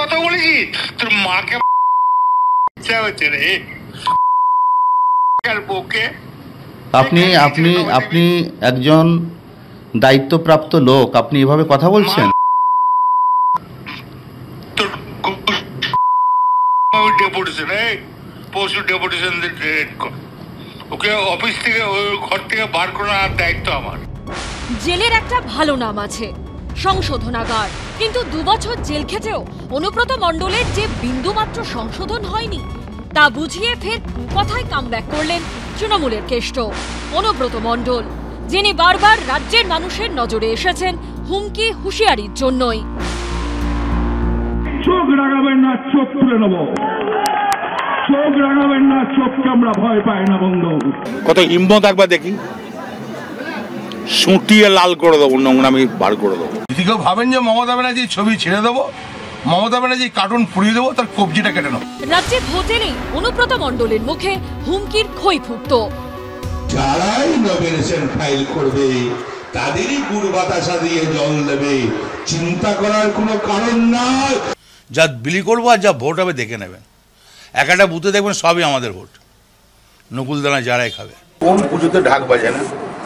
কথা বলেছি তোর মাকে হচ্ছে রে বউকে। আপনি আপনি আপনি একজন দায়িত্বপ্রাপ্ত লোক, আপনি এভাবে কথা বলছেন? তোর ডেপুটেশন পরশু ডেপুটেশন ওকে অফিস থেকে ওই ঘর থেকে বার করার দায়িত্ব আমার। জেলের একটা ভালো নাম আছে, সংশোধনাগার, কিন্তু 2 বছর জেল খেটেও অনুব্রত মণ্ডলের যে বিন্দুমাত্র সংশোধন হয়নি তা বুঝিয়ে ফের কথায় কামব্যাক করলেন তৃণমূলের কেষ্ট অনুব্রত মণ্ডল, যিনি বারবার রাজ্যের মানুষের নজরে এসেছেন হুমকি হুঁশিয়ারির জন্যই। চোখ রাগাবেন না, চোখ তুলে নেব। চোখ রাগাবেন না, চোখকে আমরা ভয় পাই না বন্ধু। কত হিম্মত একবার দেখি, সুটিয়ে লাল করে দেবো, নোংরামি বার করে দেবো। যদি কেউ ভাবেন যে মমতা ব্যানার্জির ছবি ছেড়ে দেবো, মমতা ব্যানার্জি কার্টুন পুড়িয়ে দেবো, তার কবজিটা কেটে নেবো। রাজ্যে ভোট এলেই অনুব্রত মণ্ডলের মুখে হুমকির খই ফুটতো। যারাই নমিনেশন ফাইল করবে তাদেরই গুড় বাতাসা দিয়ে জল দেবে, চিন্তা করার কোনো কারণ নাই। যা বিলি করবো আর যা ভোট হবে দেখে নেবেন, একটা বুথে দেখবেন সবই আমাদের ভোট, নকুলদানা যারাই খাবে। কোন পুজোতে ঢাক বাজে না,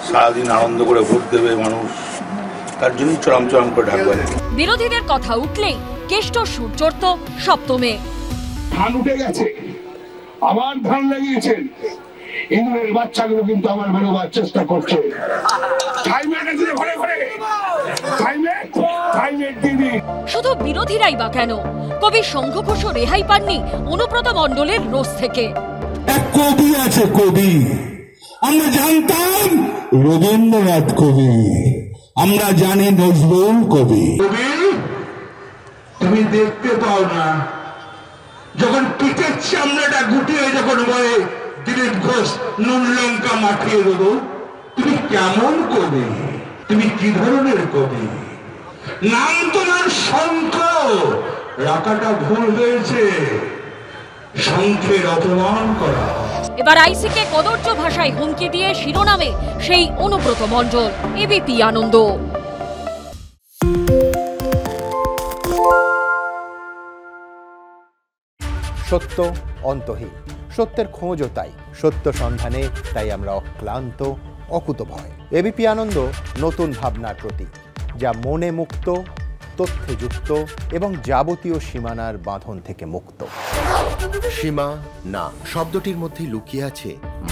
সারাদিন আনন্দ করে ভোট দেবে মানুষ, তার জন্যই চরম চরম করে ঢাক বাজে। বিরোধীদের কথা উঠলেই কেষ্ট সুর চড়ত সপ্তমে। ধান উঠে গেছে, আবার ধান লাগিয়েছেন, ইংরেজ বাচ্চাগুলো কিন্তু আমার বেরোবার চেষ্টা করছে। শুধু বিরোধীরাই বা কেন, কবি শঙ্খ ঘোষও রেহাই পাননি অনুব্রত মণ্ডলের রোষ থেকে। এক কবি আছে, কবি আমরা জানতাম রবীন্দ্রনাথ কবি, আমরা জানি নজরুল কবি। তুমি দেখতে পাও না, যখন পিঠের চামড়াটা গুটিয়ে যখন বলে দিলীপ ঘোষ নুন লঙ্কা মাখিয়ে দেবো, তুমি কেমন কবি, তুমি কি ধরনের কবি? নাম তোমার শঙ্খ, রাখাটা ভুল হয়েছে, শঙ্খের অপমান করা। এবার আইসিকে কদর্য ভাষায় হুমকি দিয়ে শিরোনামে সেই অনুব্রত মণ্ডল, এবিপি আনন্দ। সত্য অন্তহীন, সত্যের খোঁজও তাই, সত্য সন্ধানে তাই আমরা অক্লান্ত, অকুতভয়। এবিপি আনন্দ নতুন ভাবনার প্রতীক, যা মনে মুক্ত, তথ্যে যুক্ত এবং যাবতীয় সীমানার বাঁধন থেকে মুক্ত। সীমা না শব্দটির মধ্যে লুকিয়ে আছে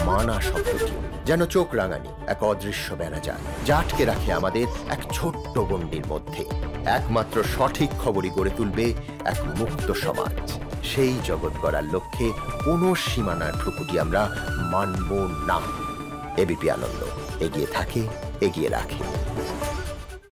মানা শব্দটি, যেন চোখ রাঙানি এক অদৃশ্য বেড়াজাল, যা আটকে রাখে আমাদের এক ছোট্ট গণ্ডির মধ্যে। একমাত্র সঠিক খবরই গড়ে তুলবে এক মুক্ত সমাজ। সেই জগৎ গড়ার লক্ষ্যে কোনো সীমানার ঠুকুটি আমরা মানব না। এবিপি আনন্দ এগিয়ে থাকে, এগিয়ে রাখে।